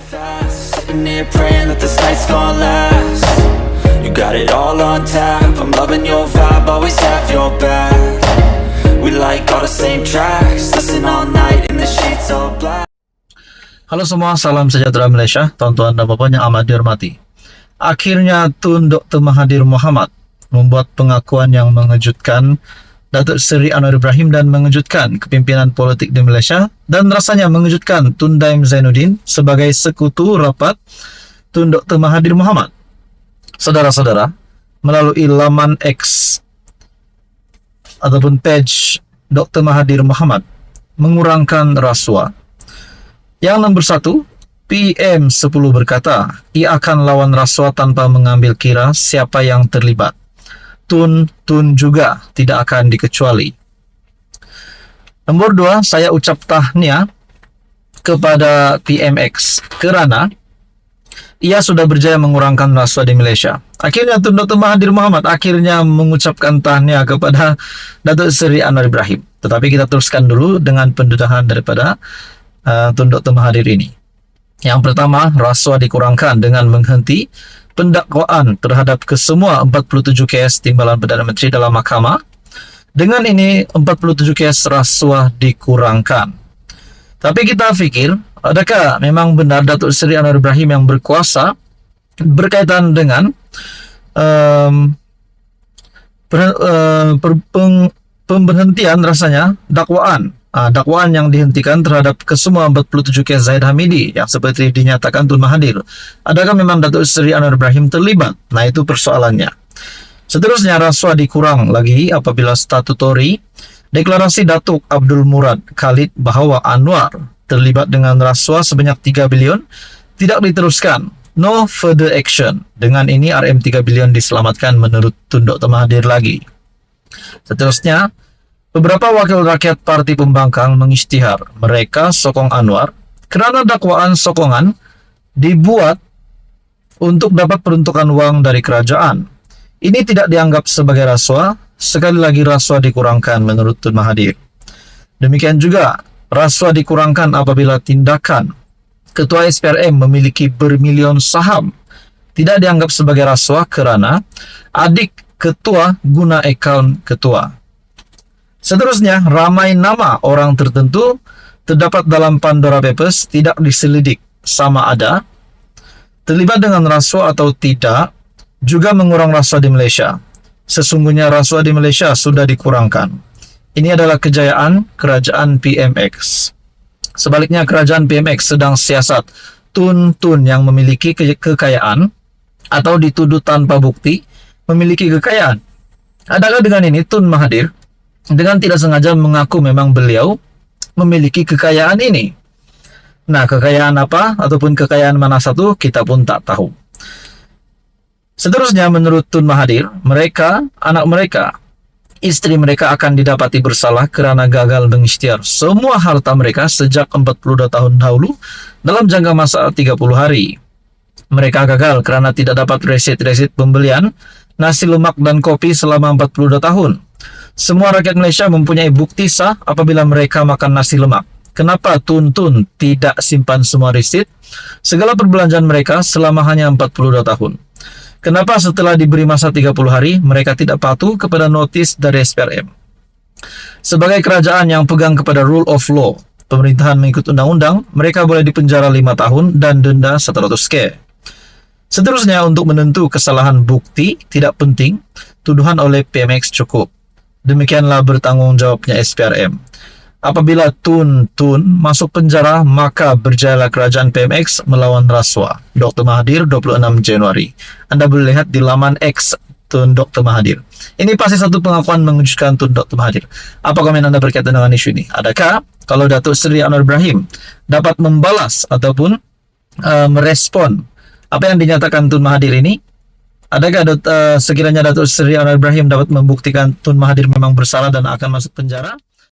fast, sitting here praying that this night's gonna last. You got it all on tap, I'm loving your vibe, always have your back. We like all the same tracks, listen all night in the sheets all black. Halo semua, salam sejahtera Malaysia, tuan-tuan dan puan yang amat dihormati. Akhirnya Tun Dr. Mahathir Mohamad membuat pengakuan yang mengejutkan Datuk Seri Anwar Ibrahim dan mengejutkan kepimpinan politik di Malaysia, dan rasanya mengejutkan Tun Daim Zainuddin sebagai sekutu rapat Tun Dr. Mahathir Mohamad. Saudara-saudara, melalui laman X ataupun page Dr. Mahathir Mohamad mengurangkan rasuah. Yang nomor 1, PM10 berkata, ia akan lawan rasuah tanpa mengambil kira siapa yang terlibat. Tun juga tidak akan dikecuali. Nomor 2, saya ucap tahniah kepada PMX kerana ia sudah berjaya mengurangkan rasuah di Malaysia. Akhirnya Tun Dr. Mahathir Mohamad akhirnya mengucapkan tahniah kepada Datuk Seri Anwar Ibrahim. Tetapi kita teruskan dulu dengan pendedahan daripada Tun Dr. Mahathir ini. Yang pertama, rasuah dikurangkan dengan menghenti pendakwaan terhadap kesemua 47 kes timbalan Perdana Menteri dalam mahkamah. Dengan ini 47 kes rasuah dikurangkan. Tapi kita fikir, adakah memang benar Datuk Seri Anwar Ibrahim yang berkuasa berkaitan dengan pemberhentian rasanya dakwaan yang dihentikan terhadap kesemua 47 kes Zahid Hamidi yang seperti dinyatakan Tun Mahathir. Adakah memang Datuk Seri Anwar Ibrahim terlibat? Nah, itu persoalannya. Seterusnya, rasuah dikurang lagi apabila statutori deklarasi Datuk Abdul Murad Khalid bahawa Anwar terlibat dengan rasuah sebanyak 3 bilion tidak diteruskan. No further action. Dengan ini RM 3 bilion diselamatkan menurut Tun Dr. Mahathir lagi. Seterusnya, beberapa wakil rakyat Parti Pembangkang mengisytihar mereka sokong Anwar kerana dakwaan sokongan dibuat untuk dapat peruntukan wang dari kerajaan. Ini tidak dianggap sebagai rasuah, sekali lagi rasuah dikurangkan menurut Tun Mahathir. Demikian juga, rasuah dikurangkan apabila tindakan Ketua SPRM memiliki bermilion saham. Tidak dianggap sebagai rasuah kerana adik ketua guna akaun ketua. Seterusnya, ramai nama orang tertentu terdapat dalam Pandora Papers tidak diselidik sama ada terlibat dengan rasuah atau tidak, juga mengurang rasuah di Malaysia. Sesungguhnya rasuah di Malaysia sudah dikurangkan. Ini adalah kejayaan kerajaan PMX. Sebaliknya, kerajaan PMX sedang siasat Tun yang memiliki kekayaan atau dituduh tanpa bukti memiliki kekayaan. Adakah dengan ini Tun Mahathir dengan tidak sengaja mengaku memang beliau memiliki kekayaan ini? Nah, kekayaan apa ataupun kekayaan mana satu kita pun tak tahu. Seterusnya, menurut Tun Mahathir, anak mereka, istri mereka akan didapati bersalah kerana gagal mengisytihar semua harta mereka sejak 42 tahun dahulu dalam jangka masa 30 hari. Mereka gagal kerana tidak dapat resit-resit pembelian nasi lemak dan kopi selama 42 tahun. Semua rakyat Malaysia mempunyai bukti sah apabila mereka makan nasi lemak. Kenapa Tun tidak simpan semua resit segala perbelanjaan mereka selama hanya 42 tahun? Kenapa setelah diberi masa 30 hari, mereka tidak patuh kepada notis dari SPRM? Sebagai kerajaan yang pegang kepada rule of law, pemerintahan mengikut undang-undang, mereka boleh dipenjara 5 tahun dan denda 100K. Seterusnya, untuk menentu kesalahan bukti tidak penting, tuduhan oleh PMX cukup. Demikianlah bertanggungjawabnya SPRM. Apabila Tun masuk penjara, maka berjayalah kerajaan PMX melawan rasuah. Dr. Mahathir 26 Januari. Anda boleh lihat di laman X Tun Dr. Mahathir. Ini pasti satu pengakuan mengejutkan Tun Dr. Mahathir. Apa komen Anda berkaitan dengan isu ini? Adakah kalau Datuk Seri Anwar Ibrahim dapat membalas ataupun merespon apa yang dinyatakan Tun Mahathir ini? Adakah sekiranya Datuk Seri Anwar Ibrahim dapat membuktikan Tun Mahathir memang bersalah dan akan masuk penjara?